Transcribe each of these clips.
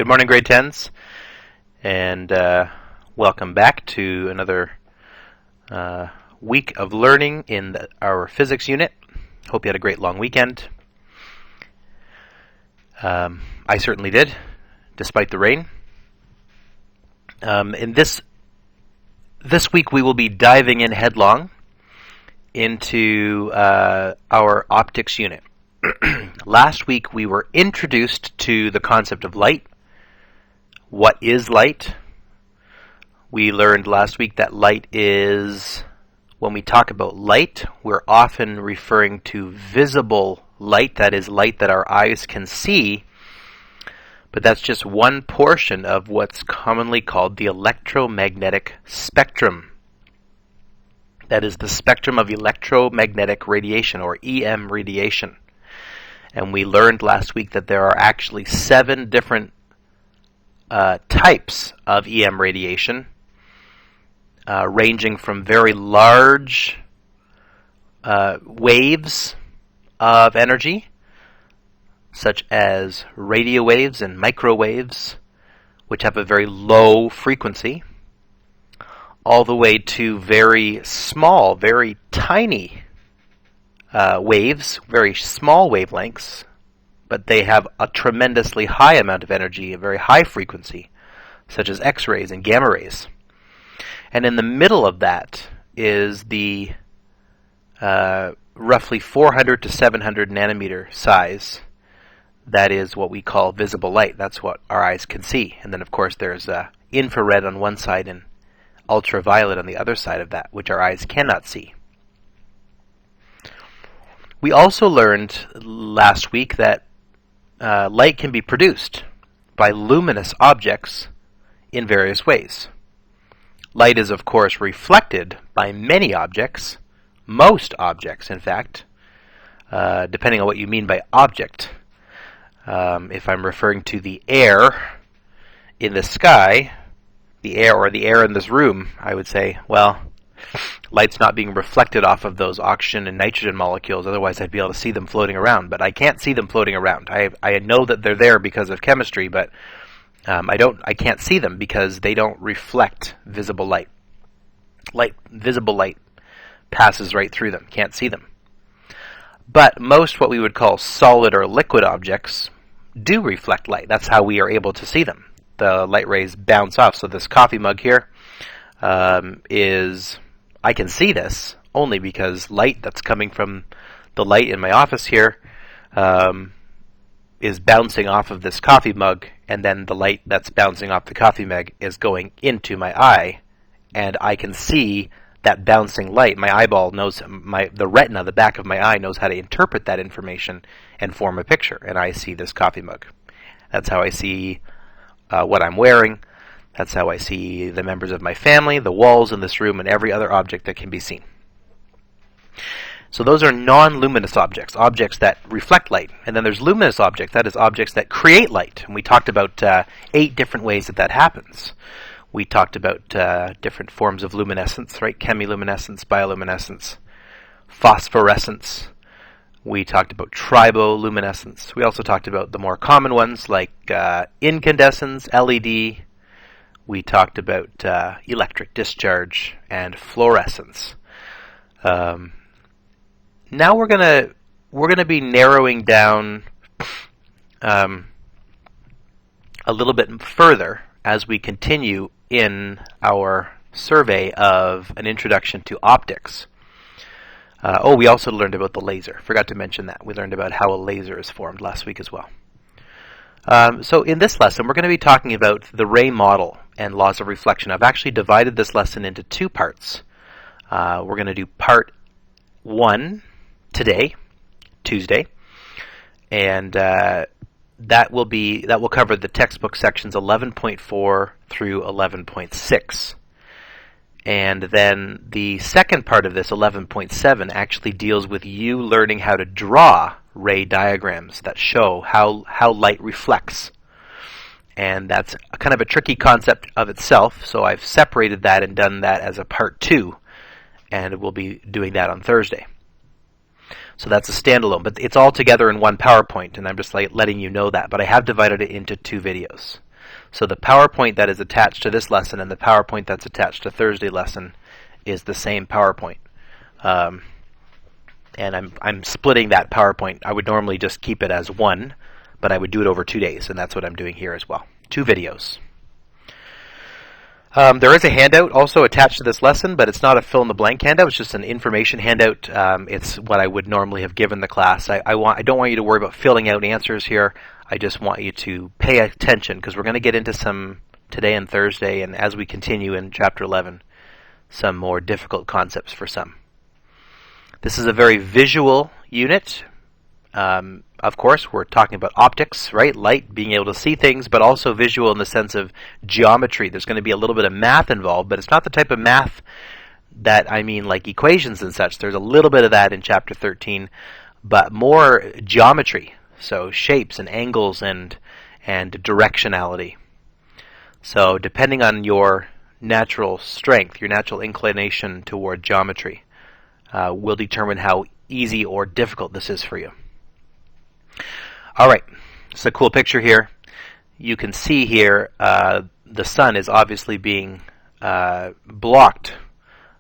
Good morning, grade 10s, and welcome back to another week of learning in our physics unit. Hope you had a great long weekend. I certainly did, despite the rain. In this week, we will be diving in headlong into our optics unit. Last week, we were introduced to the concept of light. What is light? We learned last week that light is, when we talk about light, we're often referring to visible light, that is light that our eyes can see, but that's just one portion of what's commonly called the electromagnetic spectrum. That is the spectrum of electromagnetic radiation, or EM radiation. And we learned last week that there are actually 7 different types of EM radiation, ranging from very large waves of energy, such as radio waves and microwaves, which have a very low frequency, all the way to very small, very tiny waves, very small wavelengths, but they have a tremendously high amount of energy, a very high frequency, such as X-rays and gamma rays. And in the middle of that is the roughly 400 to 700 nanometer size. That is what we call visible light. That's what our eyes can see. And then, of course, there's infrared on one side and ultraviolet on the other side of that, which our eyes cannot see. We also learned last week that light can be produced by luminous objects in various ways. Light is, of course, reflected by many objects, most objects, in fact, depending on what you mean by object. If I'm referring to the air in the sky, the air in this room, I would say, well, light's not being reflected off of those oxygen and nitrogen molecules, otherwise I'd be able to see them floating around, but I can't see them floating around. I know that they're there because of chemistry, but I can't see them because they don't reflect visible light. Visible light passes right through them, can't see them. But most what we would call solid or liquid objects do reflect light. That's how we are able to see them. The light rays bounce off. So this coffee mug here I can see this only because light that's coming from the light in my office here is bouncing off of this coffee mug, and then the light that's bouncing off the coffee mug is going into my eye, and I can see that bouncing light. My eyeball knows, the retina, the back of my eye, knows how to interpret that information and form a picture, and I see this coffee mug. That's how I see what I'm wearing. That's how I see the members of my family, the walls in this room, and every other object that can be seen. So those are non-luminous objects, objects that reflect light. And then there's luminous objects, that is objects that create light. And we talked about 8 different ways that happens. We talked about different forms of luminescence, right? Chemiluminescence, bioluminescence, phosphorescence. We talked about triboluminescence. We also talked about the more common ones like incandescence, LED. We talked about electric discharge and fluorescence. Now we're gonna be narrowing down a little bit further as we continue in our survey of an introduction to optics. We also learned about the laser. Forgot to mention that. We learned about how a laser is formed last week as well. So in this lesson, we're going to be talking about the ray model and laws of reflection. I've actually divided this lesson into 2 parts. We're going to do part 1 today, Tuesday, and that will cover the textbook sections 11.4 through 11.6. And then the second part of this, 11.7, actually deals with you learning how to draw ray diagrams that show how light reflects. And that's kind of a tricky concept of itself, so I've separated that and done that as a part 2, and we'll be doing that on Thursday. So that's a standalone, but it's all together in one PowerPoint, and I'm just letting you know that. But I have divided it into 2 videos. So the PowerPoint that is attached to this lesson and the PowerPoint that's attached to Thursday lesson is the same PowerPoint. And I'm splitting that PowerPoint. I would normally just keep it as one, but I would do it over 2 days, and that's what I'm doing here as well. 2 videos. There is a handout also attached to this lesson, but it's not a fill-in-the-blank handout. It's just an information handout. It's what I would normally have given the class. I don't want you to worry about filling out answers here. I just want you to pay attention, because we're going to get into some today and Thursday, and as we continue in Chapter 11, some more difficult concepts for some. This is a very visual unit. Of course, we're talking about optics, right? Light, being able to see things, but also visual in the sense of geometry. There's going to be a little bit of math involved, but it's not the type of math that I mean like equations and such. There's a little bit of that in Chapter 13, but more geometry, so shapes and angles and directionality. So depending on your natural strength, your natural inclination toward geometry, will determine how easy or difficult this is for you. Alright, it's a cool picture here. You can see here the sun is obviously being blocked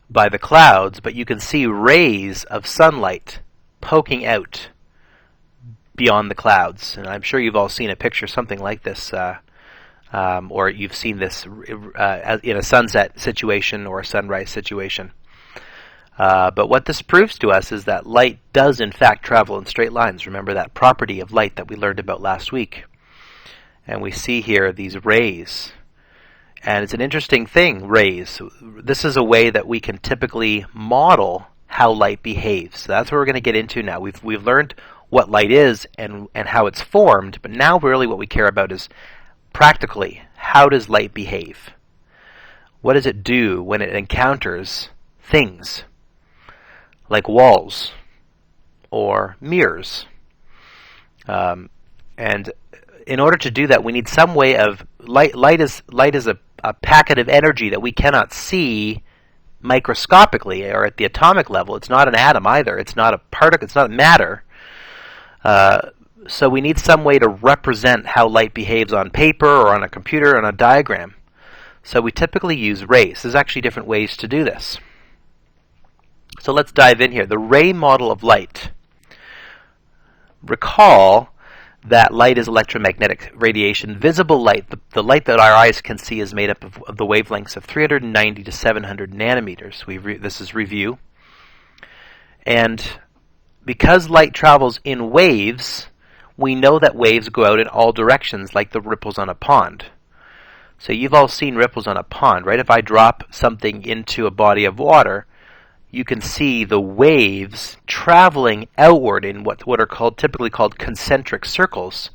by the clouds, but you can see rays of sunlight poking out beyond the clouds. And I'm sure you've all seen a picture something like this, or you've seen this in a sunset situation or a sunrise situation. But what this proves to us is that light does in fact travel in straight lines. Remember that property of light that we learned about last week. And we see here these rays. And it's an interesting thing, rays. This is a way that we can typically model how light behaves. So that's what we're going to get into now. We've learned what light is and how it's formed, but now really what we care about is practically, how does light behave? What does it do when it encounters things like walls or mirrors? And in order to do that, we need some way of light is a packet of energy that we cannot see microscopically or at the atomic level. It's not an atom either. It's not a particle. It's not matter. So we need some way to represent how light behaves on paper or on a computer or on a diagram. So we typically use rays. There's actually different ways to do this. So let's dive in here. The ray model of light. Recall that light is electromagnetic radiation. Visible light, the light that our eyes can see, is made up of the wavelengths of 390 to 700 nanometers. This is review. And because light travels in waves, we know that waves go out in all directions, like the ripples on a pond. So you've all seen ripples on a pond, right? If I drop something into a body of water, you can see the waves traveling outward in what are typically called concentric circles.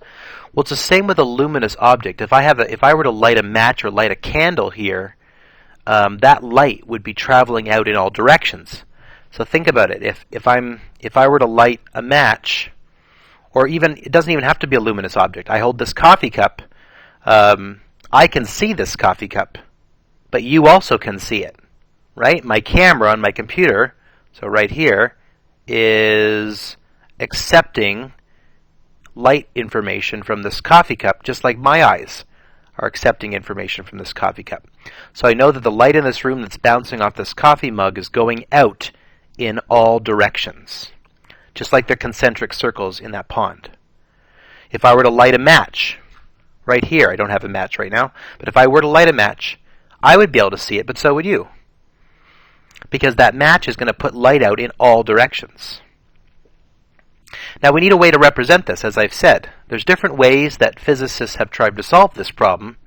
Well, it's the same with a luminous object. If I were to light a match or light a candle here, that light would be traveling out in all directions. So think about it. If I were to light a match, or even it doesn't even have to be a luminous object. I hold this coffee cup. I can see this coffee cup, but you also can see it. Right? My camera on my computer, so right here, is accepting light information from this coffee cup, just like my eyes are accepting information from this coffee cup. So I know that the light in this room that's bouncing off this coffee mug is going out in all directions, just like the concentric circles in that pond. If I were to light a match, right here, I don't have a match right now, but if I were to light a match, I would be able to see it, but so would you. Because that match is going to put light out in all directions. Now we need a way to represent this, as I've said. There's different ways that physicists have tried to solve this problem.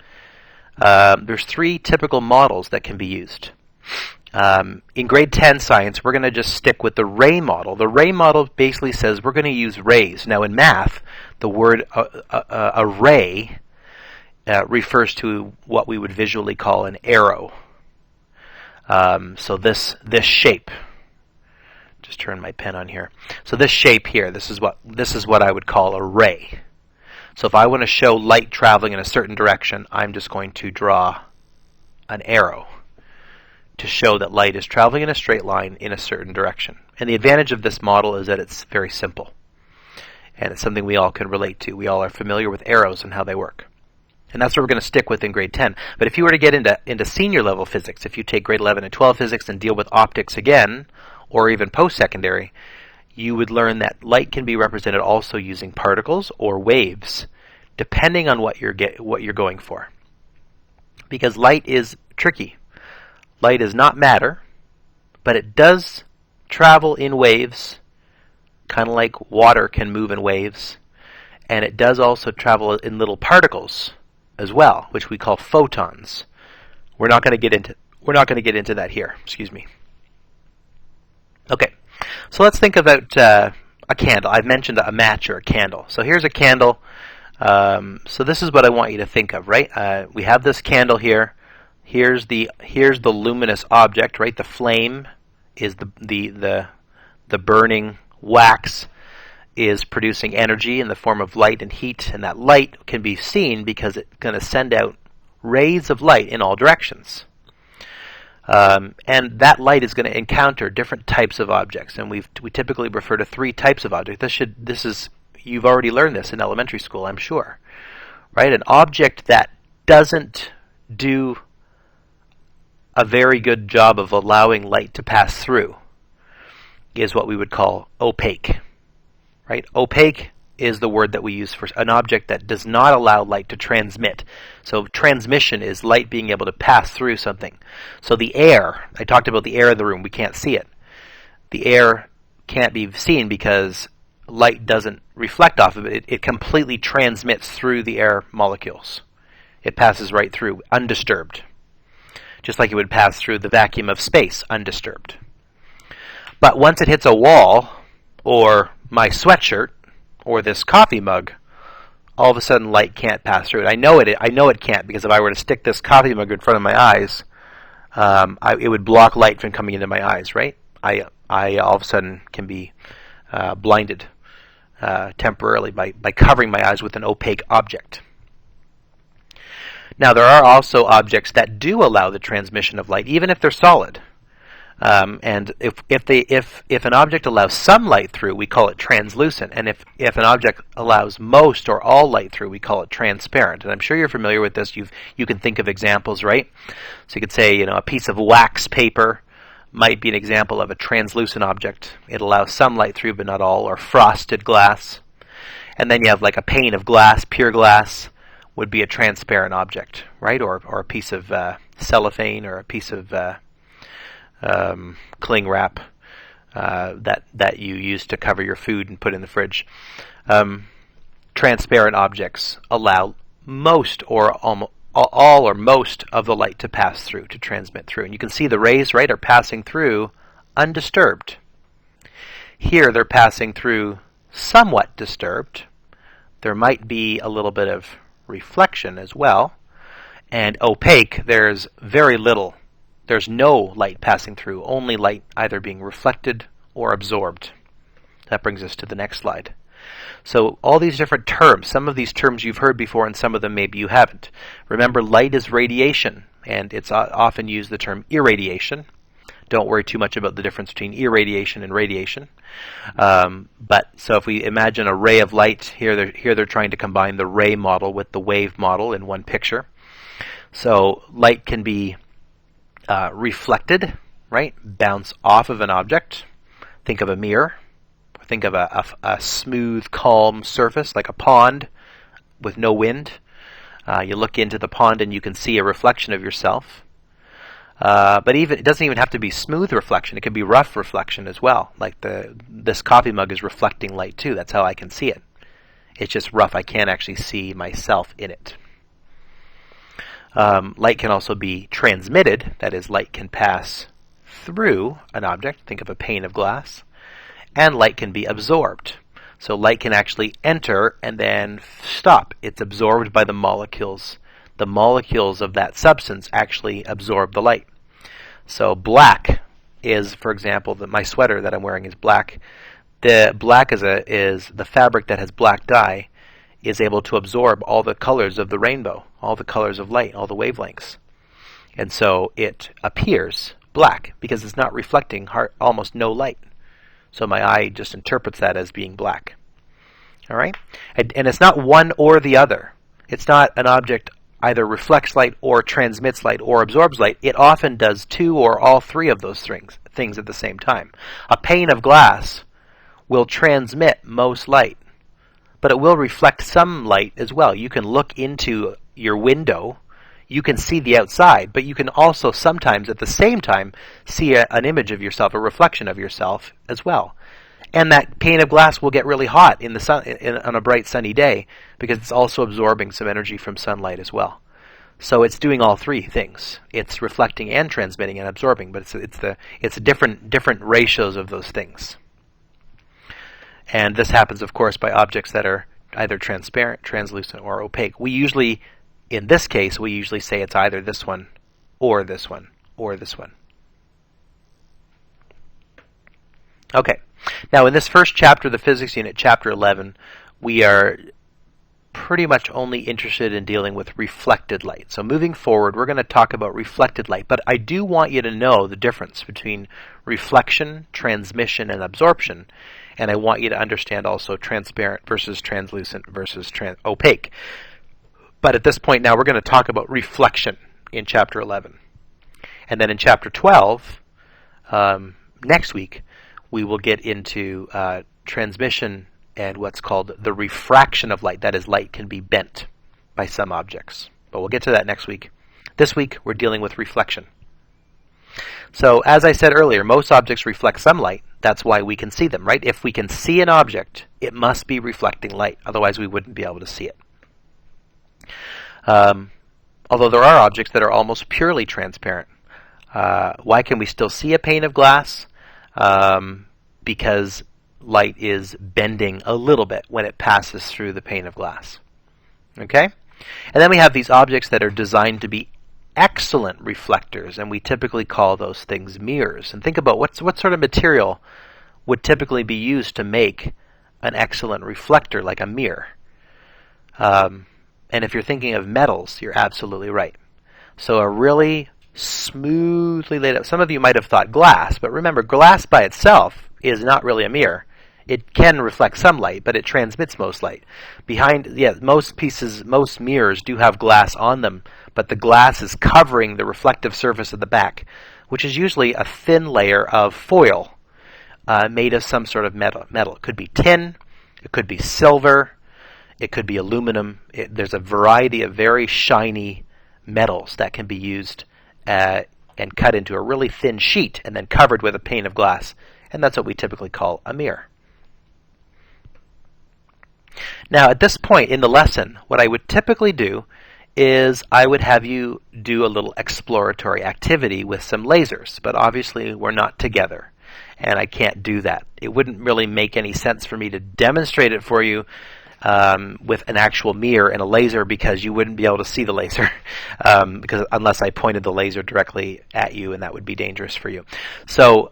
There's 3 typical models that can be used. In grade 10 science, we're going to just stick with the ray model. The ray model basically says we're going to use rays. Now in math, the word a ray refers to what we would visually call an arrow. So this shape, just turn my pen on here. So this shape here, this is what I would call a ray. So if I want to show light traveling in a certain direction, I'm just going to draw an arrow to show that light is traveling in a straight line in a certain direction. And the advantage of this model is that it's very simple. And it's something we all can relate to. We all are familiar with arrows and how they work. And that's what we're going to stick with in grade 10. But if you were to get into senior level physics, if you take grade 11 and 12 physics and deal with optics again, or even post-secondary, you would learn that light can be represented also using particles or waves, depending on what you're going for. Because light is tricky. Light is not matter, but it does travel in waves, kind of like water can move in waves, and it does also travel in little particles as well, which we call photons. We're not going to get into that here. Excuse me. Okay, so let's think about a candle. I've mentioned a match or a candle. So here's a candle. So this is what I want you to think of, right? We have this candle here. Here's the luminous object, right? The flame is the burning wax is producing energy in the form of light and heat, and that light can be seen because it's going to send out rays of light in all directions. And that light is going to encounter different types of objects, and we typically refer to 3 types of objects. You've already learned this in elementary school, I'm sure, right? An object that doesn't do a very good job of allowing light to pass through is what we would call opaque. Right? Opaque is the word that we use for an object that does not allow light to transmit. So transmission is light being able to pass through something. So the air, I talked about the air in the room, we can't see it. The air can't be seen because light doesn't reflect off of it. It completely transmits through the air molecules. It passes right through, undisturbed. Just like it would pass through the vacuum of space, undisturbed. But once it hits a wall, or my sweatshirt, or this coffee mug, all of a sudden light can't pass through it. I know it can't, because if I were to stick this coffee mug in front of my eyes, it would block light from coming into my eyes, right? I all of a sudden can be blinded temporarily by covering my eyes with an opaque object. Now, there are also objects that do allow the transmission of light, even if they're solid. And if an object allows some light through, we call it translucent. And if an object allows most or all light through, we call it transparent. And I'm sure you're familiar with this. You can think of examples, right? So you could say, a piece of wax paper might be an example of a translucent object. It allows some light through, but not all. Or frosted glass. And then you have like a pane of glass, pure glass, would be a transparent object, right? Or a piece of cellophane, or a piece of cling wrap that you use to cover your food and put in the fridge. Transparent objects allow most or all or most of the light to pass through, to transmit through. And you can see the rays, right, are passing through undisturbed. Here they're passing through somewhat disturbed. There might be a little bit of reflection as well. And opaque, there's very little. There's no light passing through, only light either being reflected or absorbed. That brings us to the next slide. So all these different terms, some of these terms you've heard before and some of them maybe you haven't. Remember, light is radiation, and it's often used the term irradiation. Don't worry too much about the difference between irradiation and radiation. But so if we imagine a ray of light, here they're trying to combine the ray model with the wave model in one picture. So light can be reflected, right? Bounce off of an object. Think of a mirror. Think of a smooth, calm surface, like a pond with no wind. You look into the pond and you can see a reflection of yourself. But it doesn't even have to be smooth reflection. It can be rough reflection as well. Like this coffee mug is reflecting light too. That's how I can see it. It's just rough. I can't actually see myself in it. Light can also be transmitted. That is, light can pass through an object. Think of a pane of glass. And light can be absorbed. So light can actually enter and then stop. It's absorbed by the molecules. The molecules of that substance actually absorb the light. So black is, for example, my sweater that I'm wearing is black. The black is the fabric that has black dye, is able to absorb all the colors of the rainbow, all the colors of light, all the wavelengths. And so it appears black because it's not reflecting almost no light. So my eye just interprets that as being black. All right? And it's not one or the other. It's not an object either reflects light or transmits light or absorbs light, it often does two or all three of those things at the same time. A pane of glass will transmit most light, but it will reflect some light as well. You can look into your window, you can see the outside, but you can also sometimes at the same time see an image of yourself, a reflection of yourself as well. And that pane of glass will get really hot in the sun on a bright sunny day because it's also absorbing some energy from sunlight as well. So it's doing all three things. It's reflecting and transmitting and absorbing, but it's different ratios of those things. And this happens, of course, by objects that are either transparent, translucent, or opaque. In this case, we usually say it's either this one, or this one, or this one. Okay. Now, in this first chapter of the physics unit, chapter 11, we are pretty much only interested in dealing with reflected light. So moving forward, we're going to talk about reflected light. But I do want you to know the difference between reflection, transmission, and absorption. And I want you to understand also transparent versus translucent versus opaque. But at this point now, we're going to talk about reflection in chapter 11. And then in chapter 12, next week, we will get into transmission and what's called the refraction of light. That is, light can be bent by some objects. But we'll get to that next week. This week, we're dealing with reflection. So, as I said earlier, most objects reflect some light. That's why we can see them, right? If we can see an object, it must be reflecting light. Otherwise, we wouldn't be able to see it. Although there are objects that are almost purely transparent. Why can we still see a pane of glass? Because light is bending a little bit when it passes through the pane of glass. Okay? And then we have these objects that are designed to be excellent reflectors, and we typically call those things mirrors. And think about what sort of material would typically be used to make an excellent reflector like a mirror. And if you're thinking of metals, you're absolutely right. So a really smoothly laid out, some of you might have thought glass, but remember, glass by itself is not really a mirror. It can reflect some light, but it transmits most light. Most mirrors do have glass on them, but the glass is covering the reflective surface of the back, which is usually a thin layer of foil made of some sort of metal. It could be tin, it could be silver, it could be aluminum. There's a variety of very shiny metals that can be used and cut into a really thin sheet and then covered with a pane of glass. And that's what we typically call a mirror. Now, at this point in the lesson, what I would typically do is I would have you do a little exploratory activity with some lasers. But obviously, we're not together, and I can't do that. It wouldn't really make any sense for me to demonstrate it for you with an actual mirror and a laser, because you wouldn't be able to see the laser because unless I pointed the laser directly at you, and that would be dangerous for you. So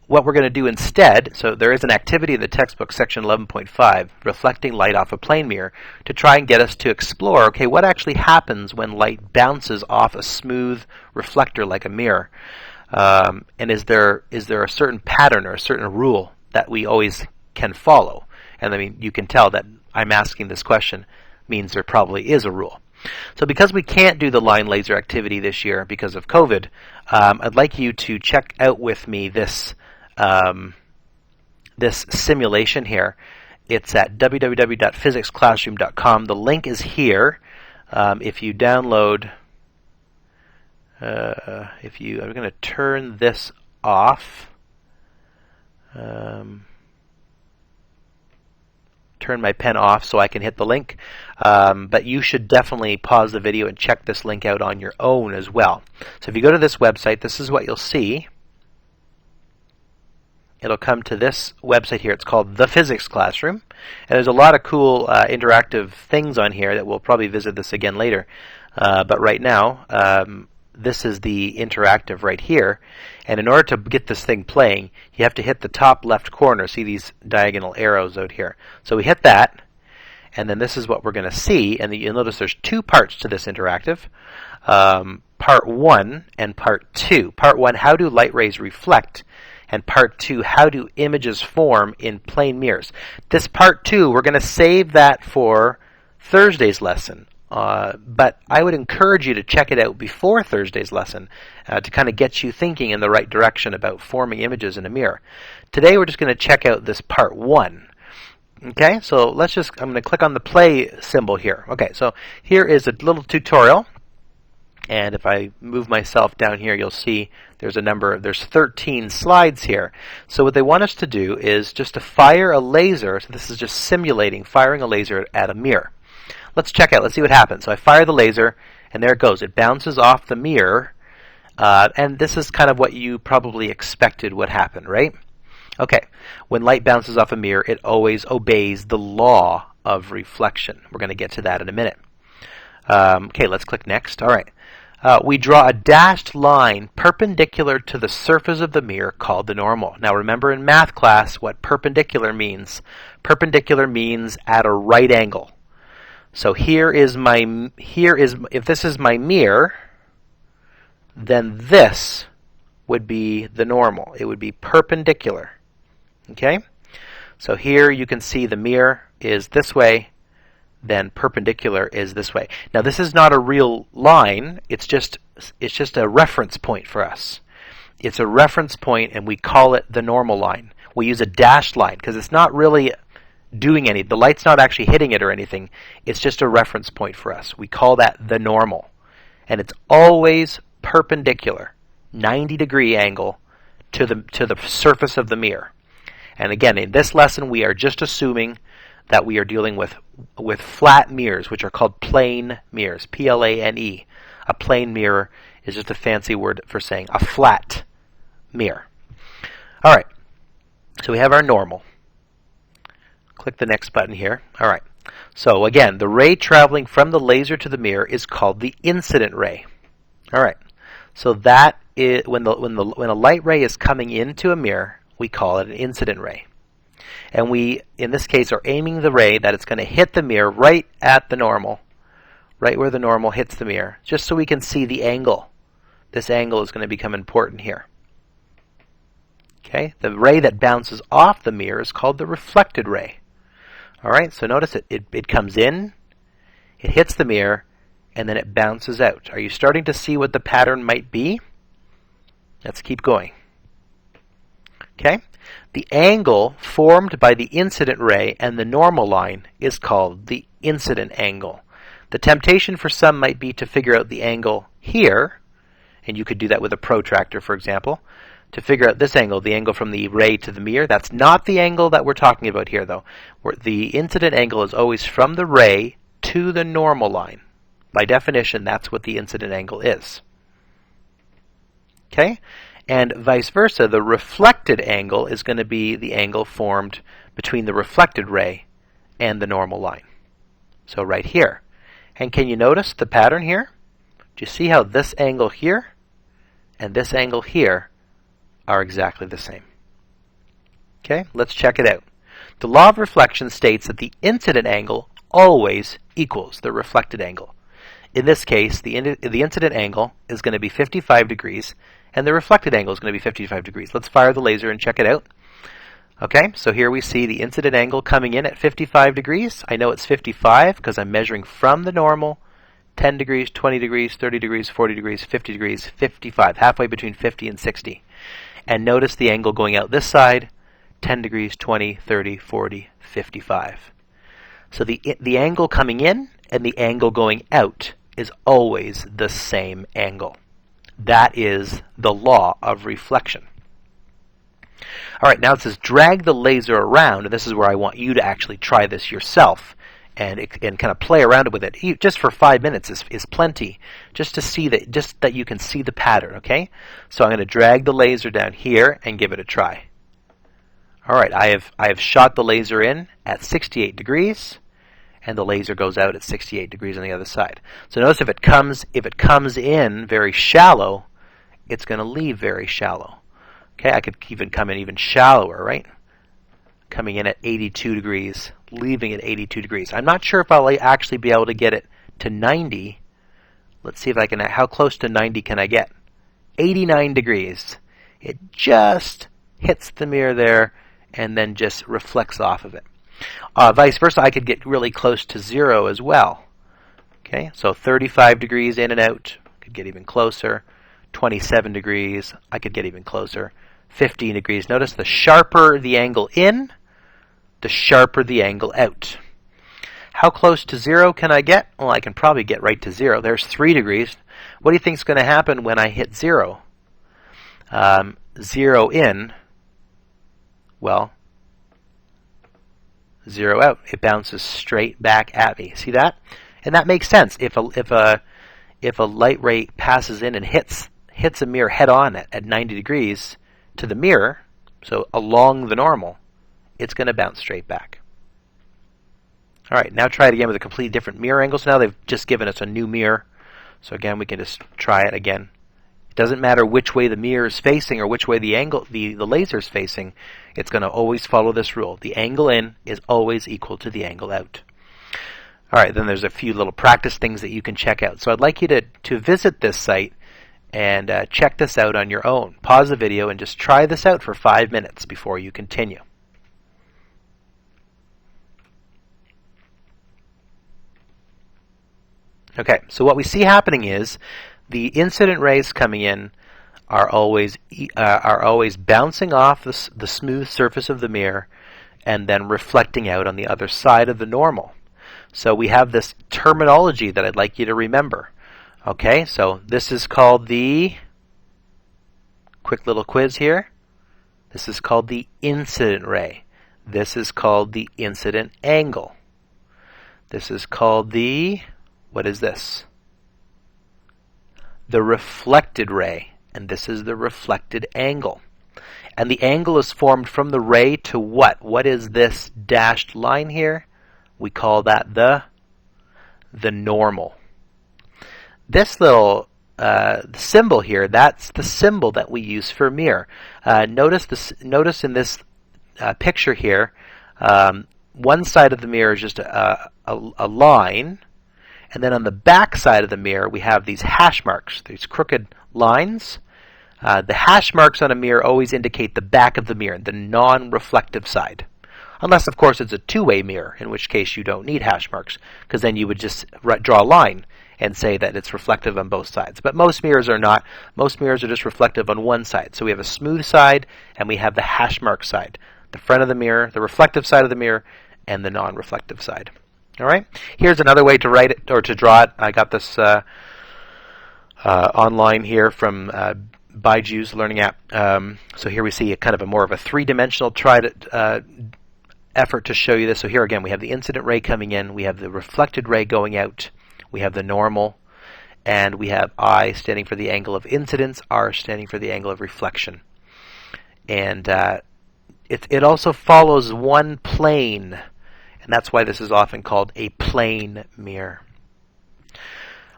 what we're going to do instead, so there is an activity in the textbook, section 11.5, reflecting light off a plane mirror, to try and get us to explore, okay, what actually happens when light bounces off a smooth reflector like a mirror? And is there a certain pattern or a certain rule that we always can follow? And I mean, you can tell that I'm asking this question means there probably is a rule. So because we can't do the line laser activity this year because of COVID, I'd like you to check out with me this simulation here. It's at www.physicsclassroom.com. The link is here. If you download, I'm going to turn this off. Turn my pen off so I can hit the link. But you should definitely pause the video and check this link out on your own as well. So if you go to this website, this is what you'll see. It'll come to this website here. It's called The Physics Classroom. And there's a lot of cool interactive things on here that we'll probably visit this again later. But right now, this is the interactive right here. And in order to get this thing playing, you have to hit the top left corner. See these diagonal arrows out here. So we hit that, and then this is what we're going to see. And you'll notice there's two parts to this interactive. Part 1 and Part 2. Part 1, how do light rays reflect? And Part 2, how do images form in plane mirrors? This Part 2, we're going to save that for Thursday's lesson But I would encourage you to check it out before Thursday's lesson to kind of get you thinking in the right direction about forming images in a mirror. Today we're just going to check out this part 1. Okay, so I'm going to click on the play symbol here. Okay, so here is a little tutorial. And if I move myself down here, you'll see there's 13 slides here. So what they want us to do is just to fire a laser. So this is just simulating firing a laser at a mirror. Let's check out. Let's see what happens. So I fire the laser, and there it goes. It bounces off the mirror. And this is kind of what you probably expected would happen, right? Okay. When light bounces off a mirror, it always obeys the law of reflection. We're going to get to that in a minute. Okay, let's click next. All right. We draw a dashed line perpendicular to the surface of the mirror called the normal. Now remember in math class what perpendicular means. Perpendicular means at a right angle. So if this is my mirror, then this would be the normal. It would be perpendicular. Okay? So here you can see the mirror is this way, then perpendicular is this way. Now this is not a real line, it's just a reference point for us. It's a reference point and we call it the normal line. We use a dashed line because it's not really doing any, the light's not actually hitting it or anything, it's just a reference point for us. We call that the normal. And it's always perpendicular, 90-degree angle to the surface of the mirror. And again, in this lesson we are just assuming that we are dealing with flat mirrors, which are called plane mirrors, P-L-A-N-E. A plane mirror is just a fancy word for saying a flat mirror. All right, so we have our normal. Click the next button here. All right, so again, the ray traveling from the laser to the mirror is called the incident ray. All right, so that is when a light ray is coming into a mirror, we call it an incident ray. And we, in this case, are aiming the ray that it's going to hit the mirror right at the normal, right where the normal hits the mirror, just so we can see the angle. This angle is going to become important here. Okay, the ray that bounces off the mirror is called the reflected ray. All right, so notice it comes in, it hits the mirror, and then it bounces out. Are you starting to see what the pattern might be? Let's keep going. Okay, the angle formed by the incident ray and the normal line is called the incident angle. The temptation for some might be to figure out the angle here, and you could do that with a protractor, for example, to figure out this angle, the angle from the ray to the mirror. That's not the angle that we're talking about here, though. The incident angle is always from the ray to the normal line. By definition, that's what the incident angle is. Okay? And vice versa, the reflected angle is going to be the angle formed between the reflected ray and the normal line. So right here. And can you notice the pattern here? Do you see how this angle here and this angle here are exactly the same? Okay, let's check it out. The law of reflection states that the incident angle always equals the reflected angle. In this case, the incident angle is going to be 55 degrees, and the reflected angle is going to be 55 degrees. Let's fire the laser and check it out. Okay, so here we see the incident angle coming in at 55 degrees. I know it's 55 because I'm measuring from the normal, 10 degrees, 20 degrees, 30 degrees, 40 degrees, 50 degrees, 55, halfway between 50 and 60. And notice the angle going out this side, 10 degrees, 20, 30, 40, 55. So the angle coming in and the angle going out is always the same angle. That is the law of reflection. All right, now it says drag the laser around, and this is where I want you to actually try this yourself and kind of play around with it. Just for 5 minutes is plenty, just to see that you can see the pattern. Okay, so I'm going to drag the laser down here and give it a try. All right, I have shot the laser in at 68 degrees, and the laser goes out at 68 degrees on the other side. So notice if it comes in very shallow, it's going to leave very shallow. Okay, I could even come in even shallower, right? Coming in at 82 degrees, leaving at 82 degrees. I'm not sure if I'll actually be able to get it to 90. Let's see if I can. How close to 90 can I get? 89 degrees. It just hits the mirror there and then just reflects off of it. Vice versa, I could get really close to 0 as well. Okay, so 35 degrees in and out, could get even closer. 27 degrees, I could get even closer. 15 degrees. Notice the sharper the angle in, the sharper the angle out. How close to 0 can I get? Well, I can probably get right to 0. There's 3 degrees. What do you think is going to happen when I hit 0? 0 in, well, 0 out. It bounces straight back at me. See that? And that makes sense. If a light ray passes in and hits a mirror head on at 90 degrees to the mirror, so along the normal, it's going to bounce straight back. All right, now try it again with a completely different mirror angle. So now they've just given us a new mirror. So again, we can just try it again. It doesn't matter which way the mirror is facing or which way the laser is facing. It's going to always follow this rule. The angle in is always equal to the angle out. All right, then there's a few little practice things that you can check out. So I'd like you to visit this site and check this out on your own. Pause the video and just try this out for 5 minutes before you continue. Okay, so what we see happening is the incident rays coming in are always bouncing off the smooth surface of the mirror and then reflecting out on the other side of the normal. So we have this terminology that I'd like you to remember. Okay, so this is called the, quick little quiz here, this is called the incident ray. This is called the incident angle. This is called the, what is this? The reflected ray, and this is the reflected angle. And the angle is formed from the ray to what? What is this dashed line here? We call that the normal. This little symbol here, that's the symbol that we use for mirror. Notice in this picture here, one side of the mirror is just a line, and then on the back side of the mirror we have these hash marks, these crooked lines. The hash marks on a mirror always indicate the back of the mirror, the non-reflective side. Unless, of course, it's a two-way mirror, in which case you don't need hash marks, because then you would just draw a line and say that it's reflective on both sides. But most mirrors are not. Most mirrors are just reflective on one side. So we have a smooth side, and we have the hash mark side. The front of the mirror, the reflective side of the mirror, and the non-reflective side. All right? Here's another way to write it, or to draw it. I got this online here from Baiju's learning app. So here we see a kind of a more of a three-dimensional effort to show you this. So here again, we have the incident ray coming in, we have the reflected ray going out, we have the normal, and we have I standing for the angle of incidence, R standing for the angle of reflection. And it also follows one plane, and that's why this is often called a plane mirror.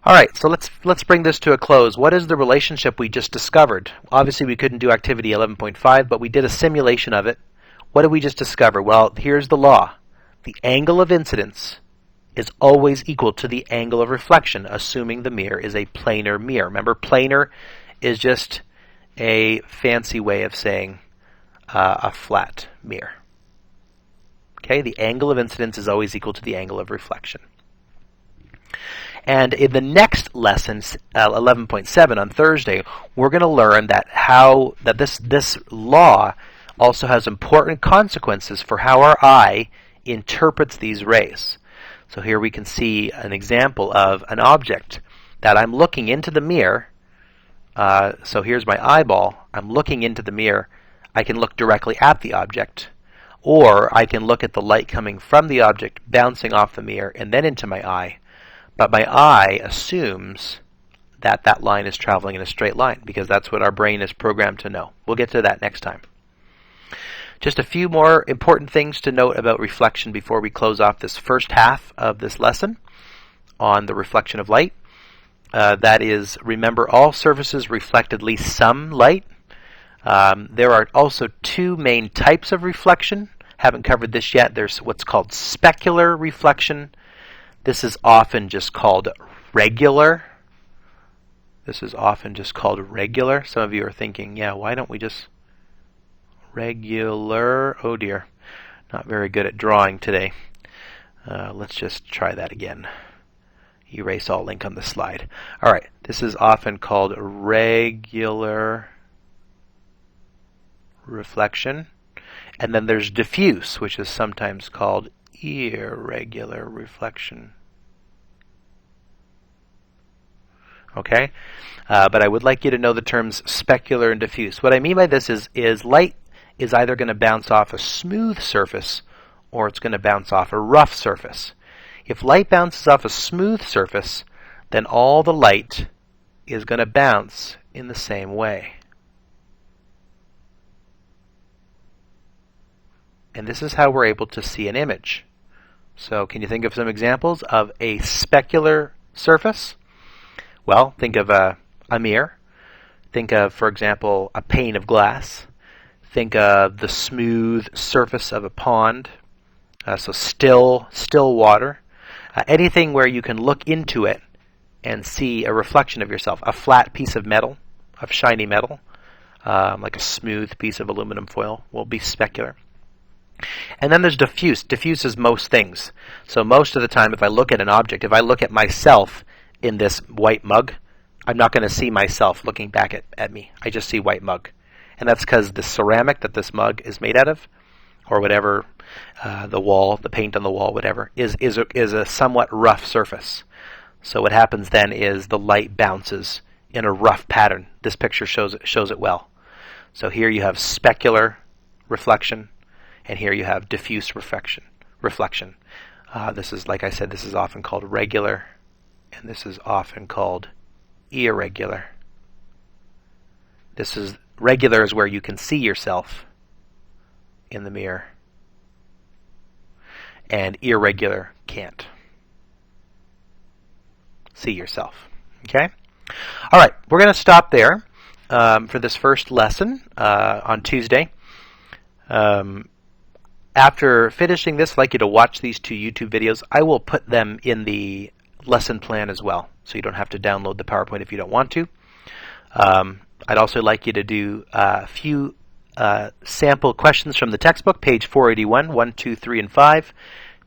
All right, so let's bring this to a close. What is the relationship we just discovered? Obviously, we couldn't do activity 11.5, but we did a simulation of it. What did we just discover? Well, here's the law. The angle of incidence is always equal to the angle of reflection, assuming the mirror is a planar mirror. Remember, planar is just a fancy way of saying a flat mirror. Okay, the angle of incidence is always equal to the angle of reflection. And in the next lesson, 11.7 on Thursday, we're going to learn that this law also has important consequences for how our eye interprets these rays. So here we can see an example of an object that I'm looking into the mirror. So here's my eyeball. I'm looking into the mirror. I can look directly at the object, or I can look at the light coming from the object, bouncing off the mirror, and then into my eye. But my eye assumes that that line is traveling in a straight line, because that's what our brain is programmed to know. We'll get to that next time. Just a few more important things to note about reflection before we close off this first half of this lesson on the reflection of light. That is, remember, all surfaces reflect at least some light. There are also two main types of reflection. Haven't covered this yet. There's what's called specular reflection. This is often just called regular. Some of you are thinking, yeah, why don't we just regular? Oh dear, not very good at drawing today. Let's just try that again. Erase all link on the slide. All right, this is often called regular reflection. And then there's diffuse, which is sometimes called irregular reflection. Okay? But I would like you to know the terms specular and diffuse. What I mean by this is light is either going to bounce off a smooth surface or it's going to bounce off a rough surface. If light bounces off a smooth surface, then all the light is going to bounce in the same way. And this is how we're able to see an image. So can you think of some examples of a specular surface? Well, think of a mirror. Think of, for example, a pane of glass. Think of the smooth surface of a pond. So still water. Anything where you can look into it and see a reflection of yourself. A flat piece of metal, of shiny metal, like a smooth piece of aluminum foil, will be specular. And then there's diffuse. Diffuse is most things. So most of the time, if I look at an object, if I look at myself in this white mug, I'm not going to see myself looking back at me. I just see white mug. And that's because the ceramic that this mug is made out of, or whatever, the wall, the paint on the wall, whatever, is a somewhat rough surface. So what happens then is the light bounces in a rough pattern. This picture shows it well. So here you have specular reflection, and here you have diffuse reflection. This is, like I said, this is often called regular, and this is often called irregular. This is regular is where you can see yourself in the mirror, and irregular can't see yourself. Okay? All right, we're going to stop there for this first lesson on Tuesday. After finishing this, I'd like you to watch these 2 YouTube videos. I will put them in the lesson plan as well, so you don't have to download the PowerPoint if you don't want to. I'd also like you to do a few sample questions from the textbook, page 481, 1, 2, 3, and 5,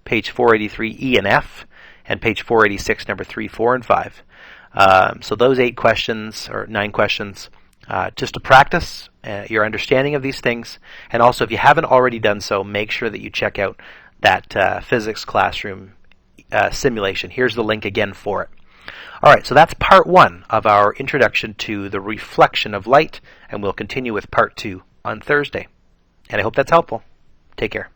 page 483, E and F, and page 486, number 3, 4, and 5. So those 8 questions, or 9 questions, just to practice your understanding of these things. And also, if you haven't already done so, make sure that you check out that physics classroom simulation. Here's the link again for it. All right, so that's part 1 of our introduction to the reflection of light, and we'll continue with part 2 on Thursday. And I hope that's helpful. Take care.